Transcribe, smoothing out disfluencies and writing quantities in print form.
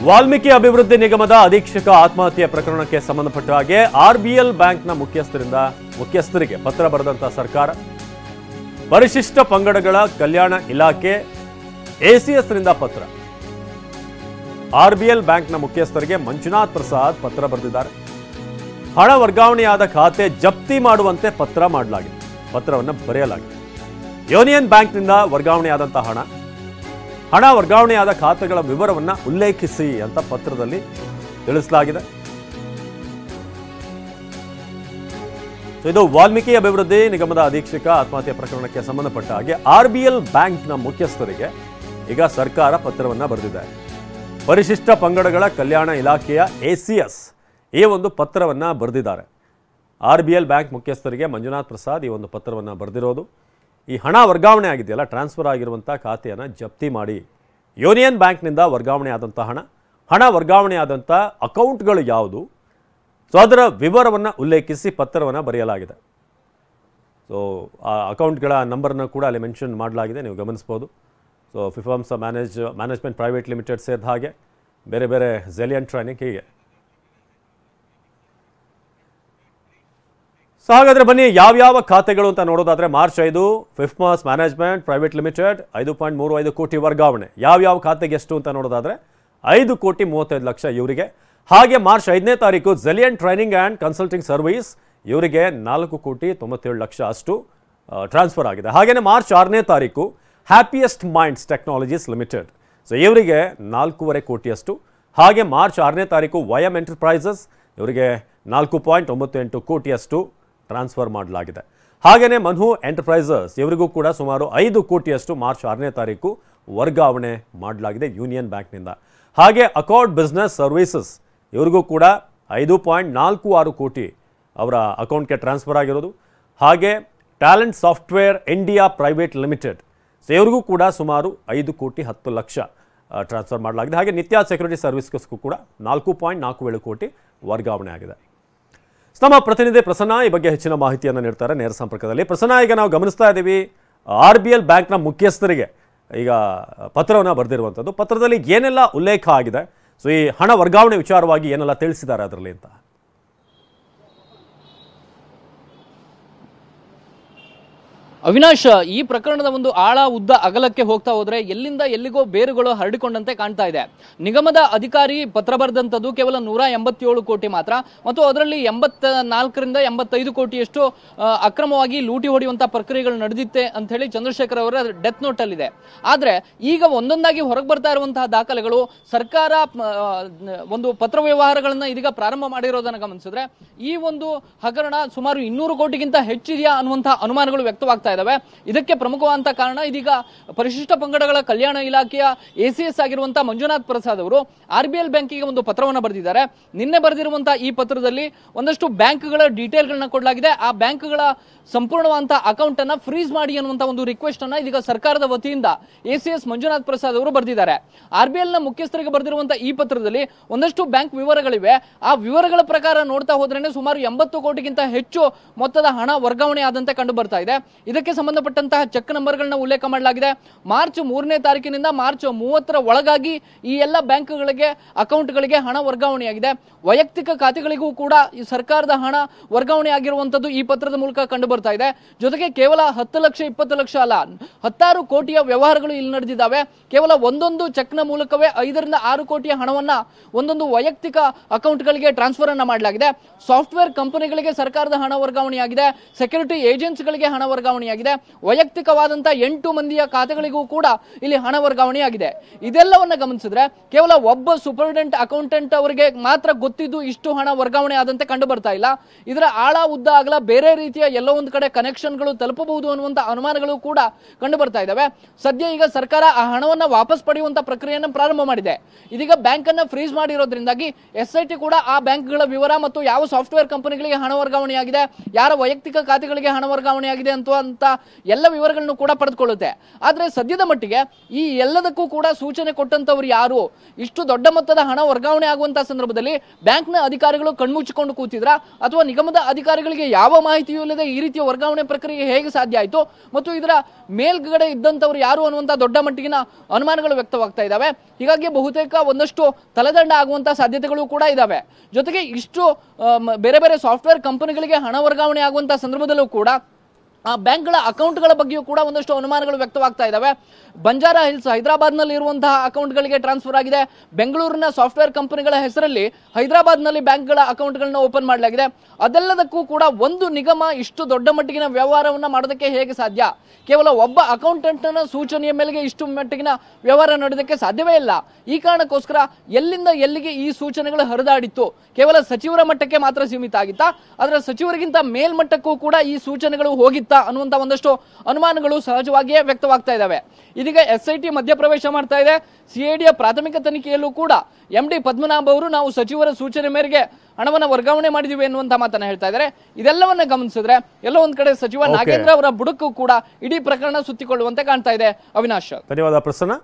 ವಾಲ್ಮೀಕಿ ಅಭಿವೃದ್ಧಿ ನಿಗಮದ ಅಧೀಕ್ಷಕ ಆತ್ಮಹತ್ಯೆ ಪ್ರಕರಣಕ್ಕೆ ಸಂಬಂಧಪಟ್ಟ ಹಾಗೆ ಆರ್ಬಿಎಲ್ ಬ್ಯಾಂಕ್ನ ಮುಖ್ಯಸ್ಥರಿಗೆ ಪತ್ರ ಬರೆದಂತ ಸರ್ಕಾರ ಪರಿಶಿಷ್ಟ ಪಂಗಡಗಳ ಕಲ್ಯಾಣ ಇಲಾಖೆ ಎಸಿಎಸ್ನಿಂದ ಪತ್ರ. ಆರ್ಬಿಎಲ್ ಬ್ಯಾಂಕ್ನ ಮುಖ್ಯಸ್ಥರಿಗೆ ಮಂಜುನಾಥ್ ಪ್ರಸಾದ್ ಪತ್ರ ಬರೆದಿದ್ದಾರೆ. ಹಣ ವರ್ಗಾವಣೆಯಾದ ಖಾತೆ ಜಪ್ತಿ ಮಾಡುವಂತೆ ಪತ್ರವನ್ನು ಬರೆಯಲಾಗಿದೆ. ಯೂನಿಯನ್ ಬ್ಯಾಂಕ್ನಿಂದ ವರ್ಗಾವಣೆಯಾದಂತಹ ಹಣ ವರ್ಗಾವಣೆಯಾದ ಖಾತೆಗಳ ವಿವರವನ್ನು ಉಲ್ಲೇಖಿಸಿ ಅಂತ ಪತ್ರದಲ್ಲಿ ತಿಳಿಸಲಾಗಿದೆ. ಇದು ವಾಲ್ಮೀಕಿ ಅಭಿವೃದ್ಧಿ ನಿಗಮದ ಅಧೀಕ್ಷಕ ಆತ್ಮಹತ್ಯೆ ಪ್ರಕರಣಕ್ಕೆ ಸಂಬಂಧಪಟ್ಟ ಹಾಗೆ ಆರ್ಬಿಎಲ್ ಬ್ಯಾಂಕ್ನ ಮುಖ್ಯಸ್ಥರಿಗೆ ಈಗ ಸರ್ಕಾರ ಪತ್ರವನ್ನು ಬರೆದಿದೆ. ಪರಿಶಿಷ್ಟ ಪಂಗಡಗಳ ಕಲ್ಯಾಣ ಇಲಾಖೆಯ ಎಸಿಎಸ್ ಈ ಒಂದು ಪತ್ರವನ್ನು ಬರೆದಿದ್ದಾರೆ. ಆರ್ಬಿಎಲ್ ಬ್ಯಾಂಕ್ ಮುಖ್ಯಸ್ಥರಿಗೆ ಮಂಜುನಾಥ್ ಪ್ರಸಾದ್ ಈ ಒಂದು ಪತ್ರವನ್ನು ಬರೆದಿರೋದು. ಈ ಹಣ ವರ್ಗಾವಣೆ ಆಗಿದೆಯಲ್ಲ, ಟ್ರಾನ್ಸ್ಫರ್ ಆಗಿರುವಂಥ ಖಾತೆಯನ್ನು ಜಪ್ತಿ ಮಾಡಿ ಯೂನಿಯನ್ ಬ್ಯಾಂಕ್ನಿಂದ ವರ್ಗಾವಣೆ ಆದಂಥ ಹಣ ವರ್ಗಾವಣೆ ಆದಂಥ ಅಕೌಂಟ್ಗಳು ಯಾವುದು, ಸೊ ಅದರ ವಿವರವನ್ನು ಉಲ್ಲೇಖಿಸಿ ಪತ್ರವನ್ನು ಬರೆಯಲಾಗಿದೆ. ಸೊ ಆ ಅಕೌಂಟ್ಗಳ ನಂಬರನ್ನು ಕೂಡ ಅಲ್ಲಿ ಮೆನ್ಷನ್ ಮಾಡಲಾಗಿದೆ, ನೀವು ಗಮನಿಸ್ಬೋದು. ಸೊ ಫಿಫಾಮ್ಸ ಮ್ಯಾನೇಜ್ಮೆಂಟ್ ಪ್ರೈವೇಟ್ ಲಿಮಿಟೆಡ್ ಸೇರಿದ ಹಾಗೆ ಬೇರೆ ಬೇರೆ ಝೆಲಿಯನ್ ಟ್ರೈನಿಂಗ್ ಹೀಗೆ. ಸೊ ಹಾಗಾದರೆ ಬನ್ನಿ ಯಾವ್ಯಾವ ಖಾತೆಗಳು ಅಂತ ನೋಡೋದಾದರೆ ಮಾರ್ಚ್ 5 ಫಿಫ್ಮಾಸ್ ಮ್ಯಾನೇಜ್ಮೆಂಟ್ ಪ್ರೈವೇಟ್ ಲಿಮಿಟೆಡ್ 5.35 ಕೋಟಿ ವರ್ಗಾವಣೆ. ಯಾವ್ಯಾವ ಖಾತೆಗೆ ಎಷ್ಟು ಅಂತ ನೋಡೋದಾದರೆ 5,35,00,000 ಇವರಿಗೆ. ಹಾಗೆ ಮಾರ್ಚ್ 5ನೇ ತಾರೀಕು ಝೆಲಿಯನ್ ಟ್ರೈನಿಂಗ್ ಆ್ಯಂಡ್ ಕನ್ಸಲ್ಟಿಂಗ್ ಸರ್ವಿಸ್ ಇವರಿಗೆ 4,97,00,000 ಅಷ್ಟು ಟ್ರಾನ್ಸ್ಫರ್ ಆಗಿದೆ. ಹಾಗೆಯೇ ಮಾರ್ಚ್ 6ನೇ ತಾರೀಕು happiest minds technologies limited, so ಇವರಿಗೆ 4.25 ಕೋಟಿಯಷ್ಟು. ಹಾಗೆ ಮಾರ್ಚ್ 6ನೇ ತಾರೀಕು ವೈಎಂ ಎಂಟರ್ಪ್ರೈಸಸ್ ಇವರಿಗೆ 4.98 ಕೋಟಿಯಷ್ಟು ಟ್ರಾನ್ಸ್ಫರ್ ಮಾಡಲಾಗಿದೆ. ಹಾಗೆಯೇ ಮನ್ಹು ಎಂಟರ್ಪ್ರೈಸಸ್ ಇವರಿಗೂ ಕೂಡ ಸುಮಾರು 5 ಕೋಟಿಯಷ್ಟು ಮಾರ್ಚ್ 6ನೇ ತಾರೀಕು ವರ್ಗಾವಣೆ ಮಾಡಲಾಗಿದೆ ಯೂನಿಯನ್ ಬ್ಯಾಂಕ್ನಿಂದ. ಹಾಗೆ ಅಕಾರ್ಡ್ ಬಿಸ್ನೆಸ್ ಸರ್ವಿಸಸ್ ಇವರಿಗೂ ಕೂಡ 5.46 ಕೋಟಿ ಅವರ ಅಕೌಂಟ್ಗೆ ಟ್ರಾನ್ಸ್ಫರ್ ಆಗಿರೋದು. ಹಾಗೆ talent software India private limited, so ಇವರಿಗೂ ಕೂಡ ಸುಮಾರು 5,10,00,000 ಟ್ರಾನ್ಸ್ಫರ್ ಮಾಡಲಾಗಿದೆ. ಹಾಗೆ ನಿತ್ಯ ಸೆಕ್ಯೂರಿಟಿ ಸರ್ವಿಸ್ಗೂ ಕೂಡ 4.47 ಕೋಟಿ ವರ್ಗಾವಣೆ ಆಗಿದೆ. ನಮ್ಮ ಪ್ರತಿನಿಧಿ ಪ್ರಸನ್ನ ಈ ಬಗ್ಗೆ ಹೆಚ್ಚಿನ ಮಾಹಿತಿಯನ್ನು ನೀಡ್ತಾರೆ ನೇರ ಸಂಪರ್ಕದಲ್ಲಿ. ಪ್ರಸನ್ನ, ಈಗ ನಾವು ಗಮನಿಸ್ತಾ ಇದ್ದೀವಿ ಆರ್ಬಿಎಲ್ ಬ್ಯಾಂಕ್ನ ಮುಖ್ಯಸ್ಥರಿಗೆ ಈಗ ಪತ್ರವನ್ನು ಬರೆದಿರುವಂಥದ್ದು. ಪತ್ರದಲ್ಲಿ ಏನೆಲ್ಲ ಉಲ್ಲೇಖ ಆಗಿದೆ, ಸೊ ಈ ಹಣ ವರ್ಗಾವಣೆ ವಿಚಾರವಾಗಿ ಏನೆಲ್ಲ ತಿಳಿಸಿದ್ದಾರೆ ಅದರಲ್ಲಿ ಅಂತ? ಅವಿನಾಶ್, ಈ ಪ್ರಕರಣದ ಒಂದು ಆಳ ಉದ್ದ ಅಗಲಕ್ಕೆ ಹೋಗ್ತಾ ಹೋದ್ರೆ ಎಲ್ಲಿಂದ ಎಲ್ಲಿಗೋ ಬೇರುಗಳು ಹರಡಿಕೊಂಡಂತೆ ಕಾಣ್ತಾ ಇದೆ. ನಿಗಮದ ಅಧಿಕಾರಿ ಪತ್ರ ಬರೆದಂಥದ್ದು ಕೇವಲ 187 ಕೋಟಿ ಮಾತ್ರ, ಮತ್ತು ಅದರಲ್ಲಿ 84ರಿಂದ 85 ಕೋಟಿಯಷ್ಟು ಅಕ್ರಮವಾಗಿ ಲೂಟಿ ಹೊಡೆಯುವಂತಹ ಪ್ರಕ್ರಿಯೆಗಳು ನಡೆದಿತ್ತೆ ಅಂತ ಹೇಳಿ ಚಂದ್ರಶೇಖರ್ ಅವರ ಡೆತ್ ನೋಟ್ ಅಲ್ಲಿದೆ. ಆದ್ರೆ ಈಗ ಒಂದೊಂದಾಗಿ ಹೊರಗೆ ಬರ್ತಾ ಇರುವಂತಹ ದಾಖಲೆಗಳು ಸರ್ಕಾರ ಒಂದು ಪತ್ರ ವ್ಯವಹಾರಗಳನ್ನ ಇದೀಗ ಪ್ರಾರಂಭ ಮಾಡಿರೋದನ್ನ ಗಮನಿಸಿದ್ರೆ ಈ ಒಂದು ಹಗರಣ ಸುಮಾರು 200 ಕೋಟಿಗಿಂತ ಹೆಚ್ಚಿದೆಯಾ ಅನ್ನುವಂತಹ ಅನುಮಾನಗಳು ವ್ಯಕ್ತವಾಗ್ತಾ ಇದಾವೆ. ಇದಕ್ಕೆ ಪ್ರಮುಖವಾದಂತಹ ಕಾರಣ ಇದೀಗ ಪರಿಶಿಷ್ಟ ಪಂಗಡಗಳ ಕಲ್ಯಾಣ ಇಲಾಖೆಯ ಎಸಿಎಸ್ ಆಗಿರುವಂತಹ ಮಂಜುನಾಥ್ ಪ್ರಸಾದ್ ಅವರು ಆರ್ಬಿಎಲ್ ಬ್ಯಾಂಕಿಗೆ ಒಂದು ಪತ್ರವನ್ನು ಬರೆದಿದ್ದಾರೆ. ನಿನ್ನೆ ಬರೆದಿರುವಂತಹ ಈ ಪತ್ರದಲ್ಲಿ ಒಂದಷ್ಟು ಬ್ಯಾಂಕ್ಗಳ ಡೀಟೇಲ್ಗಳನ್ನ ಕೊಡಲಾಗಿದೆ. ಆ ಬ್ಯಾಂಕ್ಗಳ ಸಂಪೂರ್ಣವಾದಂತಹ ಅಕೌಂಟ್ ಅನ್ನ ಫ್ರೀಸ್ ಮಾಡಿ ಅನ್ನುವಂತಹ ಒಂದು ರಿಕ್ವೆಸ್ಟ್ ಅನ್ನ ಇದೀಗ ಸರ್ಕಾರದ ವತಿಯಿಂದ ಎಸಿಎಸ್ ಮಂಜುನಾಥ್ ಪ್ರಸಾದ್ ಅವರು ಬರೆದಿದ್ದಾರೆ. ಆರ್ಬಿಎಲ್ ನ ಮುಖ್ಯಸ್ಥರಿಗೆ ಬರೆದಿರುವಂತಹ ಈ ಪತ್ರದಲ್ಲಿ ಒಂದಷ್ಟು ಬ್ಯಾಂಕ್ ವಿವರಗಳಿವೆ. ಆ ವಿವರಗಳ ಪ್ರಕಾರ ನೋಡ್ತಾ ಹೋದ್ರೇನೆ ಸುಮಾರು 80 ಕೋಟಿಗಿಂತ ಹೆಚ್ಚು ಮೊತ್ತದ ಹಣ ವರ್ಗಾವಣೆ ಆದಂತೆ ಕಂಡು ಬರ್ತಾ ಇದೆ. ಇದಕ್ಕೆ ಸಂಬಂಧಪಟ್ಟಂತಹ ಚೆಕ್ ನಂಬರ್ಗಳನ್ನ ಉಲ್ಲೇಖ ಮಾಡಲಾಗಿದೆ. ಮಾರ್ಚ್ 3ನೇ ತಾರೀಕಿನಿಂದ ಮಾರ್ಚ್ 30ರ ಒಳಗಾಗಿ ಈ ಎಲ್ಲ ಬ್ಯಾಂಕ್ಗಳಿಗೆ ಅಕೌಂಟ್ಗಳಿಗೆ ಹಣ ವರ್ಗಾವಣೆಯಾಗಿದೆ. ವೈಯಕ್ತಿಕ ಖಾತೆಗಳಿಗೂ ಕೂಡ ಈ ಸರ್ಕಾರದ ಹಣ ವರ್ಗಾವಣೆ ಆಗಿರುವಂತದ್ದು ಈ ಪತ್ರದ ಮೂಲಕ ಕಂಡು ಬರ್ತಾ ಇದೆ. ಜೊತೆಗೆ ಕೇವಲ 10 ಲಕ್ಷ 20 ಲಕ್ಷ ಅಲ್ಲ, 16 ಕೋಟಿಯ ವ್ಯವಹಾರಗಳು ಇಲ್ಲಿ ನಡೆದಿದ್ದಾವೆ. ಕೇವಲ ಒಂದೊಂದು ಚೆಕ್ನ ಮೂಲಕವೇ 5ರಿಂದ 6 ಕೋಟಿಯ ಹಣವನ್ನ ಒಂದೊಂದು ವೈಯಕ್ತಿಕ ಅಕೌಂಟ್ಗಳಿಗೆ ಟ್ರಾನ್ಸ್ಫರ್ ಅನ್ನ ಮಾಡಲಾಗಿದೆ. ಸಾಫ್ಟ್ವೇರ್ ಕಂಪನಿಗಳಿಗೆ ಸರ್ಕಾರದ ಹಣ ವರ್ಗಾವಣೆಯಾಗಿದೆ. ಸೆಕ್ಯೂರಿಟಿ ಏಜೆನ್ಸಿಗಳಿಗೆ ಹಣ ವರ್ಗಾವಣೆಯಾಗಿದೆ. ವೈಯಕ್ತಿಕವಾದಂತಹ 8 ಮಂದಿಯ ಖಾತೆಗಳಿಗೂ ಕೂಡ ಇಲ್ಲಿ ಹಣ ವರ್ಗಾವಣೆಯಾಗಿದೆ. ಇದೆಲ್ಲವನ್ನ ಗಮನಿಸಿದ್ರೆ ಕೇವಲ ಒಬ್ಬ ಸೂಪರಿಂಟೆಂಡೆಂಟ್ ಅಕೌಂಟೆಂಟ್ ಅವರಿಗೆ ಮಾತ್ರ ಗೊತ್ತಿದ್ದು ಇಷ್ಟು ಹಣ ವರ್ಗಾವಣೆ ಆದಂತೆ ಕಂಡು ಬರ್ತಾ ಇಲ್ಲ. ಇದರ ಆಳ ಉದ್ದ ಆಗಲ ಬೇರೆ ರೀತಿಯ ಎಲ್ಲೋ ಒಂದು ಕಡೆ ಕನೆಕ್ಷನ್ಗಳು ತಲುಪಬಹುದು ಅನ್ನುವಂತ ಅನುಮಾನಗಳು ಕೂಡ ಕಂಡು ಬರ್ತಾ ಇದಾವೆ. ಸದ್ಯ ಈಗ ಸರ್ಕಾರ ಆ ಹಣವನ್ನ ವಾಪಸ್ ಪಡೆಯುವಂತ ಪ್ರಕ್ರಿಯೆಯನ್ನು ಪ್ರಾರಂಭ ಮಾಡಿದೆ. ಇದೀಗ ಬ್ಯಾಂಕ್ ಅನ್ನ ಫ್ರೀಸ್ ಮಾಡಿರೋದ್ರಿಂದಾಗಿ ಎಸ್ಐಟಿ ಕೂಡ ಆ ಬ್ಯಾಂಕ್ಗಳ ವಿವರ ಮತ್ತು ಯಾವ ಸಾಫ್ಟ್ವೇರ್ ಕಂಪನಿಗಳಿಗೆ ಹಣ ವರ್ಗಾವಣೆಯಾಗಿದೆ, ಯಾರ ವೈಯಕ್ತಿಕ ಖಾತೆಗಳಿಗೆ ಹಣ ವರ್ಗಾವಣೆಯಾಗಿದೆ ಅಂತ ಸುತ್ತ ಎಲ್ಲ ವಿವರಗಳನ್ನು ಕೂಡ ಪಡೆದುಕೊಳ್ಳುತ್ತೆ. ಆದ್ರೆ ಸದ್ಯದ ಮಟ್ಟಿಗೆ ಈ ಎಲ್ಲದಕ್ಕೂ ಕೂಡ ಸೂಚನೆ ಕೊಟ್ಟಂತವ್ರು ಯಾರು, ಇಷ್ಟು ದೊಡ್ಡ ಮೊತ್ತದ ಹಣ ವರ್ಗಾವಣೆ ಆಗುವಂತಹ ಸಂದರ್ಭದಲ್ಲಿ ಬ್ಯಾಂಕ್ನ ಅಧಿಕಾರಿಗಳು ಕಣ್ಮುಚ್ಚಿಕೊಂಡು ಕೂತಿದ್ರ ಅಥವಾ ನಿಗಮದ ಅಧಿಕಾರಿಗಳಿಗೆ ಯಾವ ಮಾಹಿತಿಯೂ ಇಲ್ಲದೆ ಈ ರೀತಿಯ ವರ್ಗಾವಣೆ ಪ್ರಕ್ರಿಯೆ ಹೇಗೆ ಸಾಧ್ಯ ಆಯಿತು ಮತ್ತು ಇದರ ಮೇಲ್ಗಡೆ ಇದ್ದಂತವ್ರು ಯಾರು ಅನ್ನುವಂತ ದೊಡ್ಡ ಮಟ್ಟಿಗಿನ ಅನುಮಾನಗಳು ವ್ಯಕ್ತವಾಗ್ತಾ ಇದ್ದಾವೆ. ಹೀಗಾಗಿ ಬಹುತೇಕ ಒಂದಷ್ಟು ತಲೆದಂಡ ಆಗುವಂತಹ ಸಾಧ್ಯತೆಗಳು ಕೂಡ ಇದಾವೆ. ಜೊತೆಗೆ ಇಷ್ಟು ಬೇರೆ ಬೇರೆ ಸಾಫ್ಟ್ವೇರ್ ಕಂಪನಿಗಳಿಗೆ ಹಣ ವರ್ಗಾವಣೆ ಆಗುವಂತಹ ಸಂದರ್ಭದಲ್ಲೂ ಕೂಡ ಆ ಬ್ಯಾಂಕ್ಗಳ ಅಕೌಂಟ್ಗಳ ಬಗ್ಗೆಯೂ ಕೂಡ ಒಂದಷ್ಟು ಅನುಮಾನಗಳು ವ್ಯಕ್ತವಾಗ್ತಾ ಇದ್ದಾವೆ. ಬಂಜಾರಾ ಹಿಲ್ಸ್ ಹೈದರಾಬಾದ್ನಲ್ಲಿ ಇರುವಂತಹ ಅಕೌಂಟ್ಗಳಿಗೆ ಟ್ರಾನ್ಸ್ಫರ್ ಆಗಿದೆ. ಬೆಂಗಳೂರಿನ ಸಾಫ್ಟ್ವೇರ್ ಕಂಪನಿಗಳ ಹೆಸರಲ್ಲಿ ಹೈದರಾಬಾದ್ನಲ್ಲಿ ಬ್ಯಾಂಕ್ಗಳ ಅಕೌಂಟ್ಗಳನ್ನ ಓಪನ್ ಮಾಡಲಾಗಿದೆ. ಅದೆಲ್ಲದಕ್ಕೂ ಕೂಡ ಒಂದು ನಿಗಮ ಇಷ್ಟು ದೊಡ್ಡ ಮಟ್ಟಿಗಿನ ವ್ಯವಹಾರವನ್ನ ಮಾಡೋದಕ್ಕೆ ಹೇಗೆ ಸಾಧ್ಯ? ಕೇವಲ ಒಬ್ಬ ಅಕೌಂಟೆಂಟ್ನ ಸೂಚನೆಯ ಮೇಲೆಗೆ ಇಷ್ಟು ಮಟ್ಟಿಗಿನ ವ್ಯವಹಾರ ನಡೆಯೋದಕ್ಕೆ ಸಾಧ್ಯವೇ ಇಲ್ಲ. ಈ ಕಾರಣಕ್ಕೋಸ್ಕರ ಎಲ್ಲಿಂದ ಎಲ್ಲಿಗೆ ಈ ಸೂಚನೆಗಳು ಹರಿದಾಡಿತ್ತು? ಕೇವಲ ಸಚಿವರ ಮಟ್ಟಕ್ಕೆ ಮಾತ್ರ ಸೀಮಿತ ಆಗಿತ್ತಾ? ಅದರ ಸಚಿವರಿಗಿಂತ ಮೇಲ್ಮಟ್ಟಕ್ಕೂ ಕೂಡ ಈ ಸೂಚನೆಗಳು ಹೋಗಿತ್ತಾ ಅನ್ನುವಂತ ಒಂದಷ್ಟು ಅನುಮಾನಗಳು ಸಹಜವಾಗಿಯೇ ವ್ಯಕ್ತವಾಗ್ತಾ ಇದ್ದಾವೆ. ಇದೀಗ SIT ಮಧ್ಯಪ್ರವೇಶ ಮಾಡ್ತಾ ಇದೆ. CIDಯ ಪ್ರಾಥಮಿಕ ತನಿಖೆಯಲ್ಲೂ ಕೂಡ MD ಪದ್ಮನಾಭ ಅವರು ನಾವು ಸಚಿವರ ಸೂಚನೆ ಮೇರೆಗೆ ಹಣವನ್ನು ವರ್ಗಾವಣೆ ಮಾಡಿದೀವಿ ಎನ್ನುವಂತ ಮಾತನ್ನ ಹೇಳ್ತಾ ಇದ್ದಾರೆ. ಇದೆಲ್ಲವನ್ನ ಗಮನಿಸಿದ್ರೆ ಎಲ್ಲೋ ಒಂದ್ ಕಡೆ ಸಚಿವ ನಾಗೇಂದ್ರ ಅವರ ಬುಡಕ್ಕೂ ಕೂಡ ಇಡೀ ಪ್ರಕರಣ ಸುತ್ತಿಕೊಳ್ಳುವಂತೆ ಕಾಣ್ತಾ ಇದೆ. ಅವಿನಾಶ್, ಧನ್ಯವಾದ ಪ್ರಸನ್ನ.